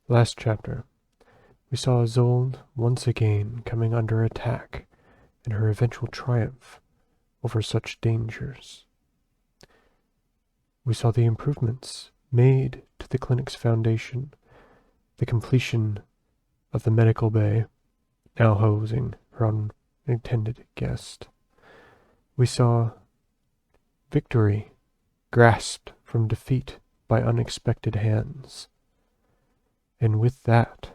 Last chapter, we saw Isolde once again coming under attack and her eventual triumph over such dangers. We saw the improvements made to the clinic's foundation, the completion of the medical bay, now housing her unintended guest. We saw victory grasped from defeat by unexpected hands. And with that,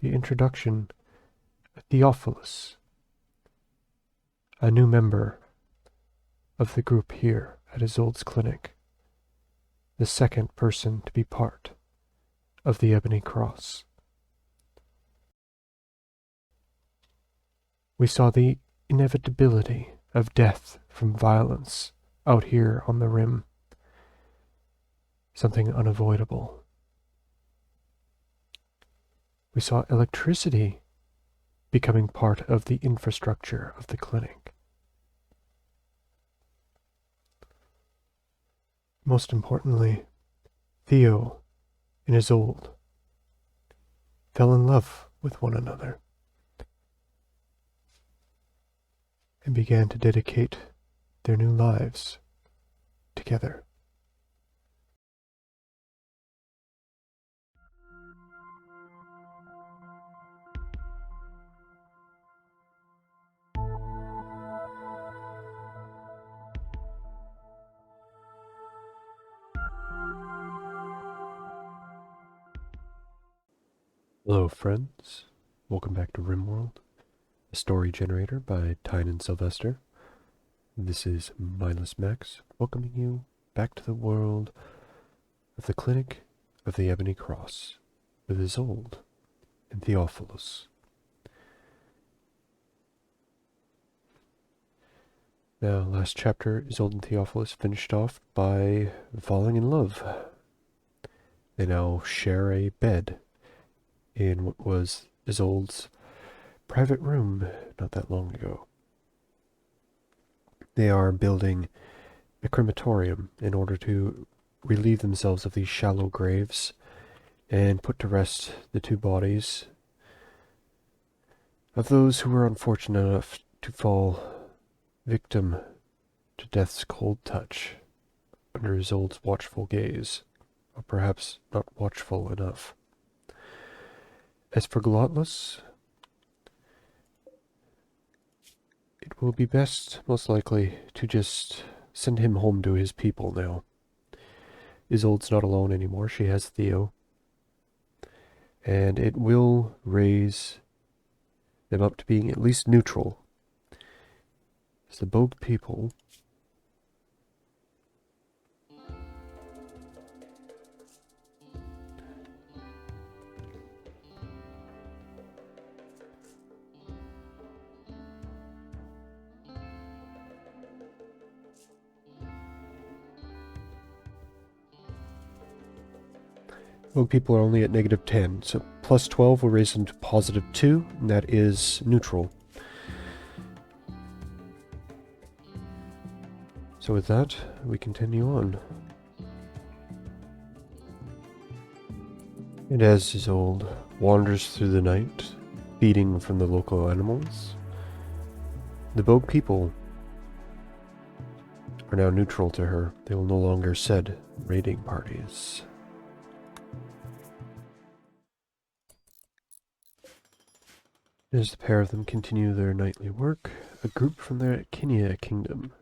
the introduction of Theophilus, a new member of the group here at Isolde's clinic, the second person to be part of the Ebony Cross. We saw the inevitability of death from violence out here on the rim, something unavoidable. We saw electricity becoming part of the infrastructure of the clinic. Most importantly, Theo and Isolde fell in love with one another and began to dedicate their new lives together. Hello friends, welcome back to Rimworld, a story generator by Tyne and Sylvester. This is Mindless Max, welcoming you back to the world of the Clinic of the Ebony Cross, with Isolde and Theophilus. Now, last chapter, Isolde and Theophilus finished off by falling in love. They now share a bed in what was Isolde's private room not that long ago. They are building a crematorium in order to relieve themselves of these shallow graves and put to rest the two bodies of those who were unfortunate enough to fall victim to death's cold touch under Isolde's watchful gaze, or perhaps not watchful enough. As for Glottless, it will be best, most likely, to just send him home to his people now. Isolde's not alone anymore, she has Theo. And it will raise them up to being at least neutral. As the Bogue people are only at -10, so plus 12 will raise them to +2, and that is neutral. So with that, we continue on. And as Isolde wanders through the night, feeding from the local animals, the Bogue people are now neutral to her. They will no longer send raiding parties. As the pair of them continue their nightly work, a group from the Kinia kingdom,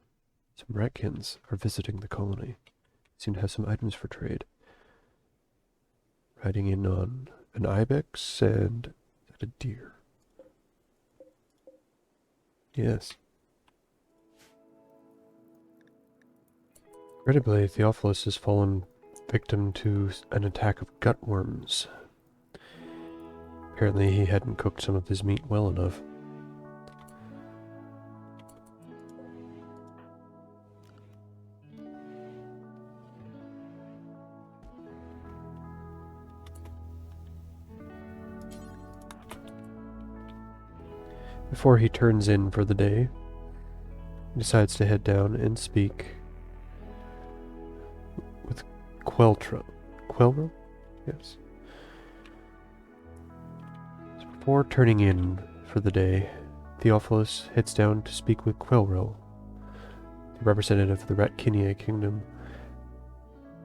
some ratkins, are visiting the colony. They seem to have some items for trade. Riding in on an ibex and a deer. Yes. Incredibly, Theophilus has fallen victim to an attack of gutworms. Apparently he hadn't cooked some of his meat well enough. Before he turns in for the day, he decides to head down and speak with Queltra. Quelra? Yes. Before turning in for the day, Theophilus heads down to speak with Quelro, the representative of the Ratkinia kingdom.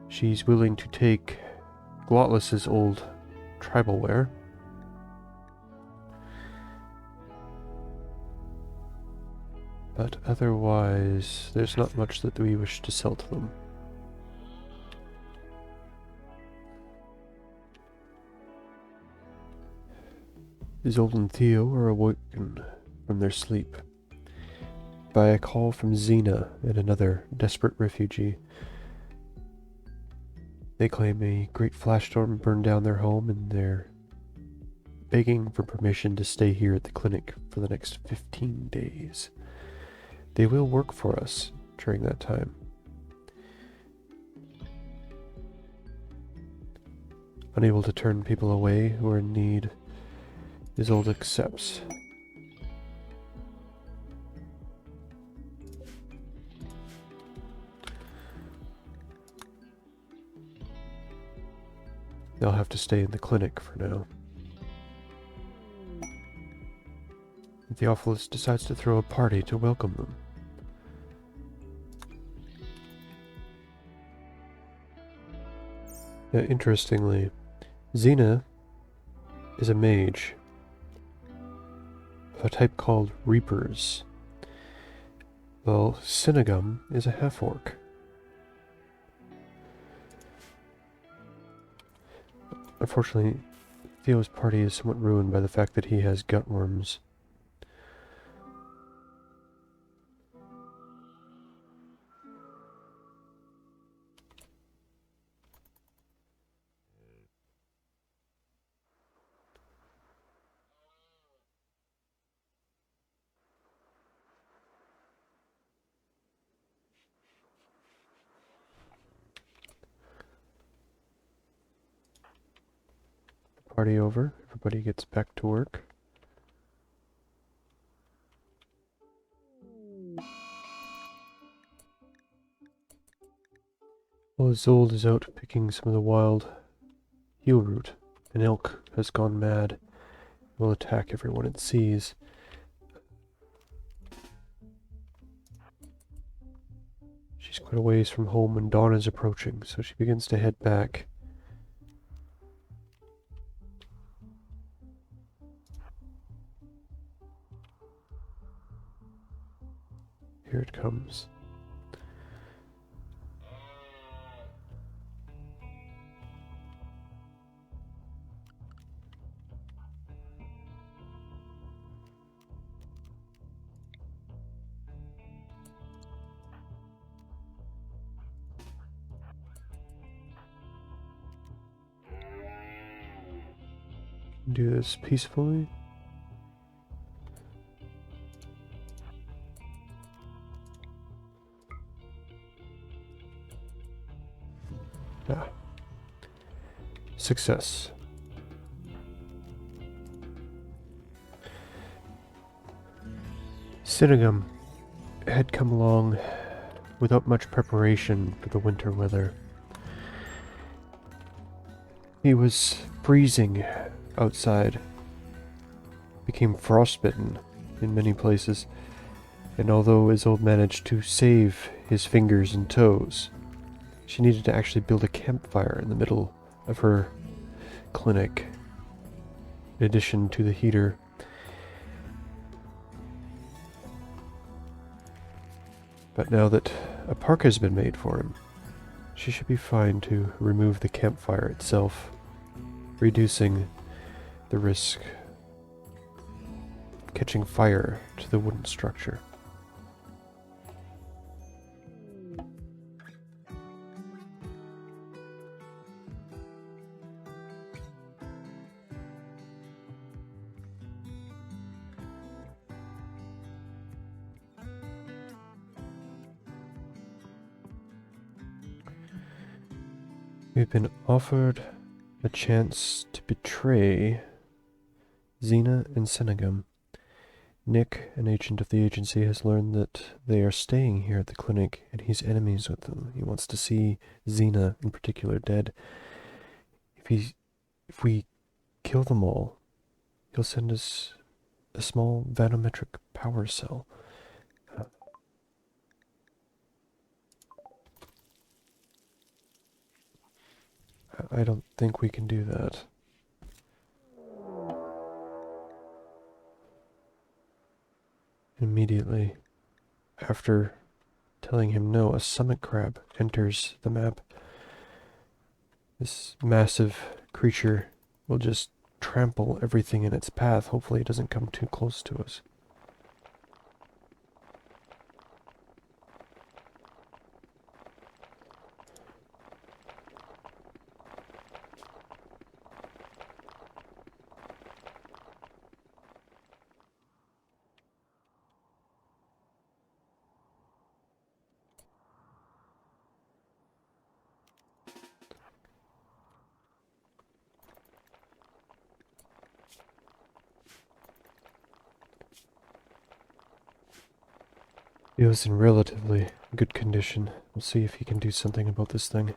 She's willing to take Glotlus's old tribal wear, but otherwise there's not much that we wish to sell to them. Isolde and Theo are awoken from their sleep by a call from Xena and another desperate refugee. They claim a great flash storm burned down their home and they're begging for permission to stay here at the clinic for the next 15 days. They will work for us during that time. Unable to turn people away who are in need, Isolde accepts. They'll have to stay in the clinic for now. Theophilus decides to throw a party to welcome them. Now, interestingly, Xena is a mage of a type called Reapers, while Sinagum is a half-orc. Unfortunately, Theo's party is somewhat ruined by the fact that he has gutworms. Party over, everybody gets back to work. While Isolde is out picking some of the wild heel root, an elk has gone mad and will attack everyone it sees. She's quite a ways from home when dawn is approaching, so she begins to head back. Here it comes. Do this peacefully. Success. Sinagum had come along without much preparation for the winter weather. He was freezing outside, became frostbitten in many places, and although Isolde managed to save his fingers and toes, she needed to actually build a campfire in the middle of her clinic, in addition to the heater. But now that a park has been made for him, she should be fine to remove the campfire itself, reducing the risk of catching fire to the wooden structure. We've been offered a chance to betray Xena and Sinagum. Nick, an agent of the agency, has learned that they are staying here at the clinic and he's enemies with them. He wants to see Xena in particular dead. If we kill them all, he'll send us a small vanometric power cell. I don't think we can do that. Immediately after telling him no, a summit crab enters the map. This massive creature will just trample everything in its path. Hopefully it doesn't come too close to us. He was in relatively good condition. We'll see if he can do something about this thing.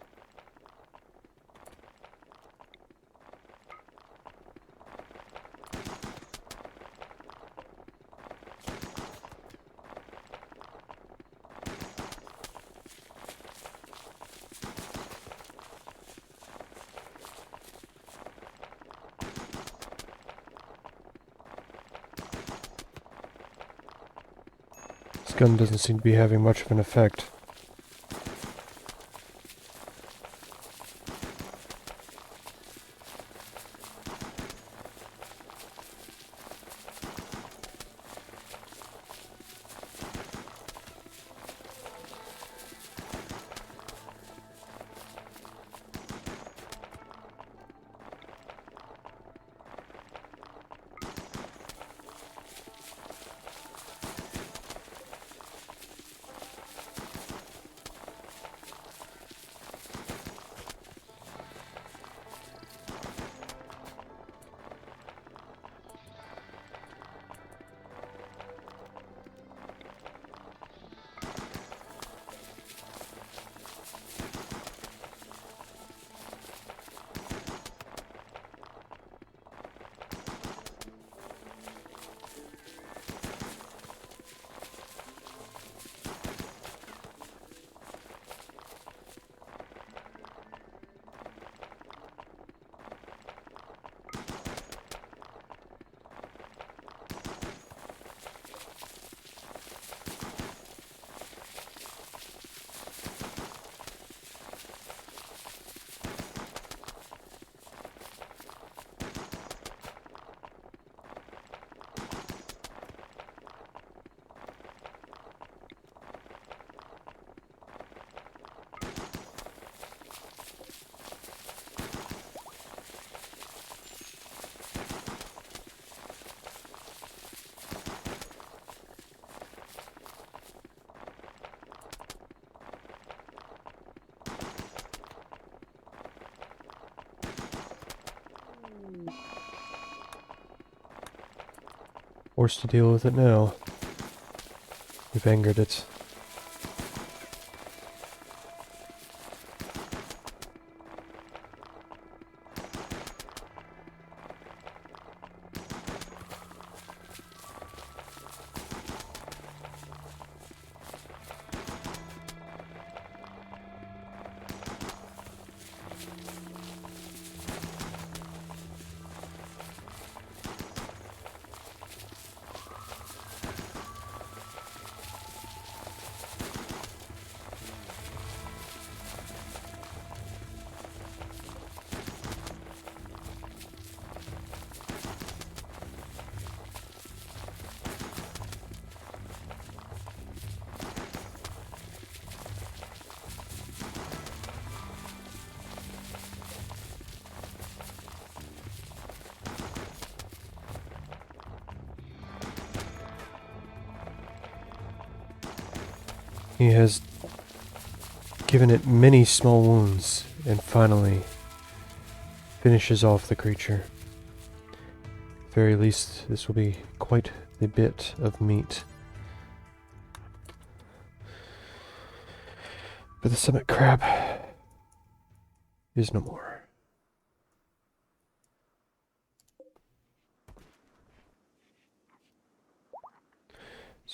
This gun doesn't seem to be having much of an effect. Forced to deal with it now. We've angered it. He has given it many small wounds and finally finishes off the creature. At the very least, this will be quite the bit of meat. But the summit crab is no more.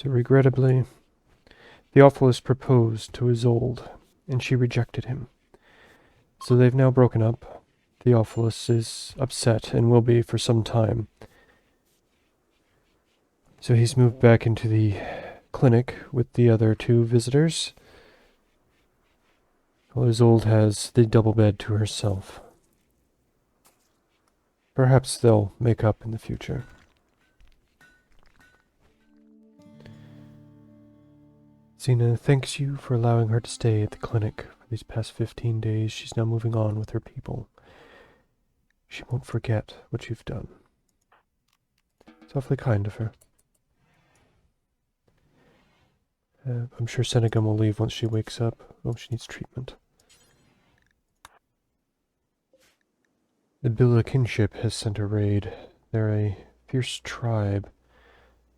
So regrettably, Theophilus proposed to Isolde, and she rejected him. So they've now broken up. Theophilus is upset and will be for some time. So he's moved back into the clinic with the other two visitors, while Isolde has the double bed to herself. Perhaps they'll make up in the future. Xena thanks you for allowing her to stay at the clinic for these past 15 days. She's now moving on with her people. She won't forget what you've done. It's awfully kind of her. I'm sure Senegum will leave once she wakes up. Oh, she needs treatment. The Billa kinship has sent a raid. They're a fierce tribe,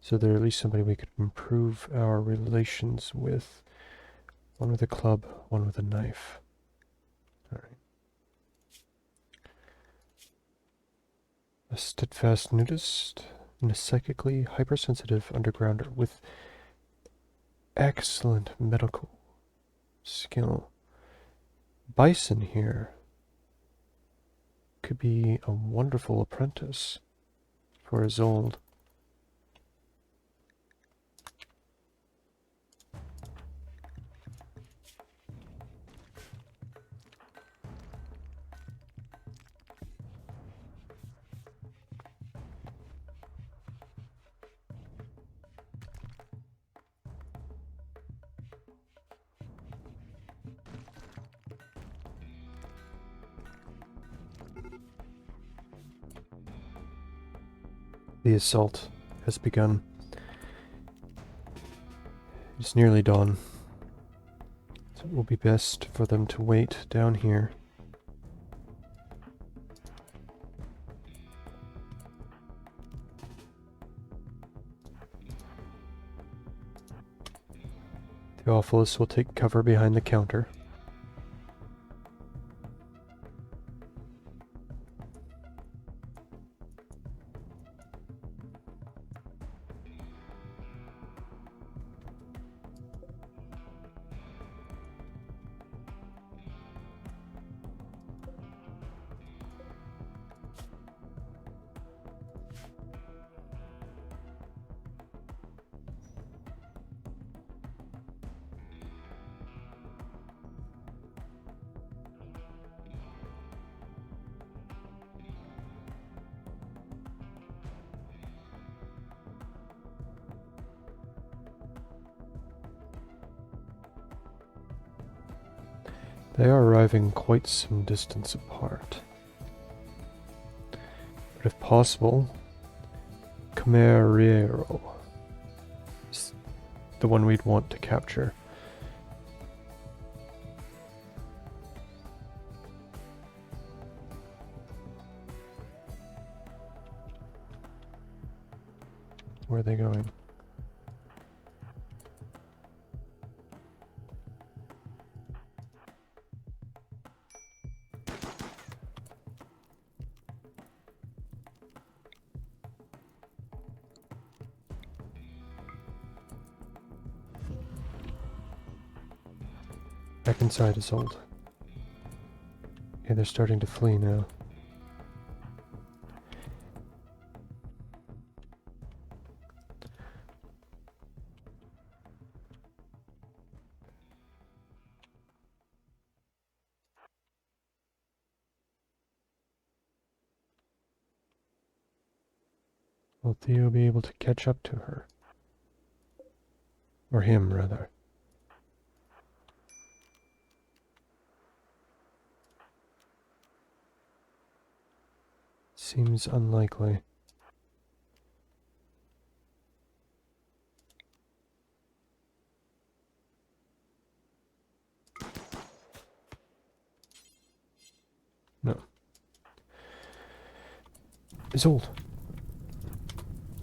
so they're at least somebody we could improve our relations with. One with a club, one with a knife. Alright. A steadfast nudist and a psychically hypersensitive undergrounder with excellent medical skill. Bison here could be a wonderful apprentice for Isolde. The assault has begun. It's nearly dawn, so it will be best for them to wait down here. Theophilus will take cover behind the counter. They are arriving quite some distance apart. But if possible, Camarero is the one we'd want to capture. Where are they going? Back inside Isolde. Okay, they're starting to flee now. Will Theo be able to catch up to her? Or him, rather. Seems unlikely. No. Isolde!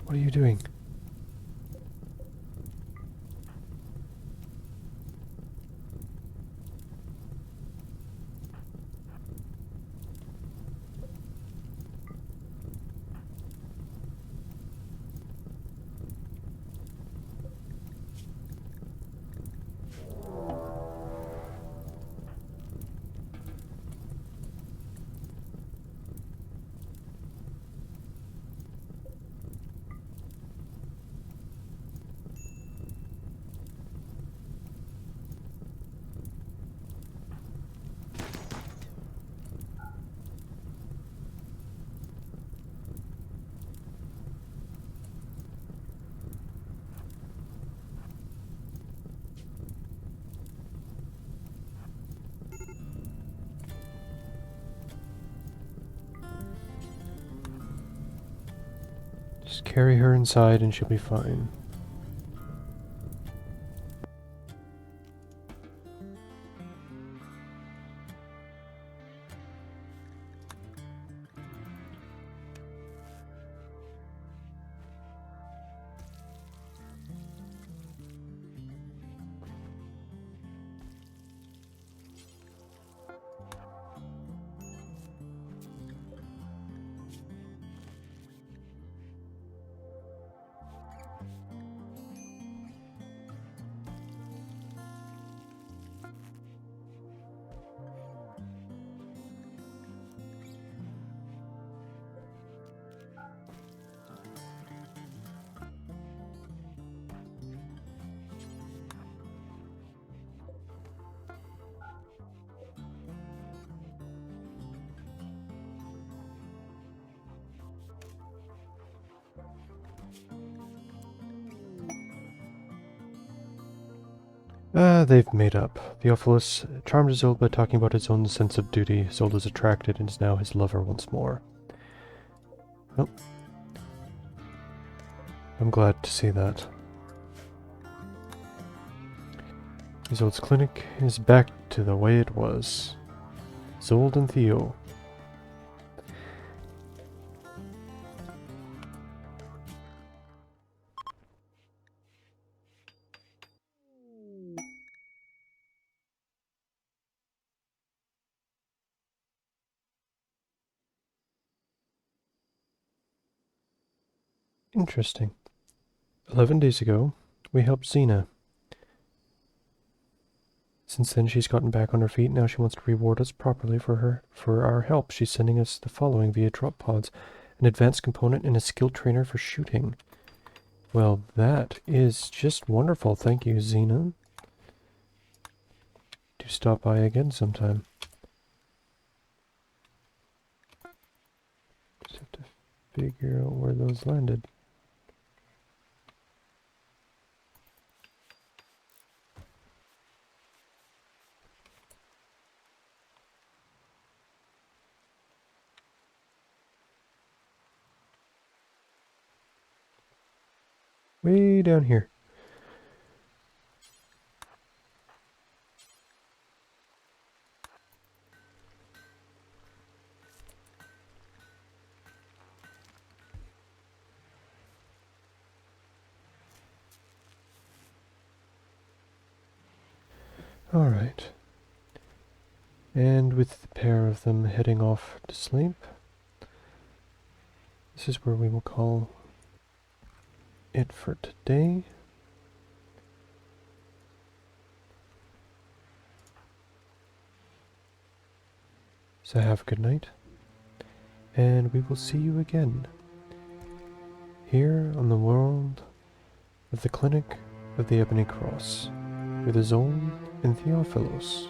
What are you doing? Just carry her inside and she'll be fine. They've made up. Theophilus charmed Isolde by talking about his own sense of duty. Isolde is attracted and is now his lover once more. Well, I'm glad to see that. Isolde's clinic is back to the way it was. Isolde and Theo. Interesting. 11 days ago, we helped Xena. Since then, she's gotten back on her feet. Now she wants to reward us properly for our help. She's sending us the following via drop pods: an advanced component and a skill trainer for shooting. Well, that is just wonderful. Thank you, Xena. Do stop by again sometime. Just have to figure out where those landed. Way down here. Alright. And with the pair of them heading off to sleep, this is where we will call it for today. So have a good night, and we will see you again here on the world of the Clinic of the Ebony Cross with Isolde and Theophilus.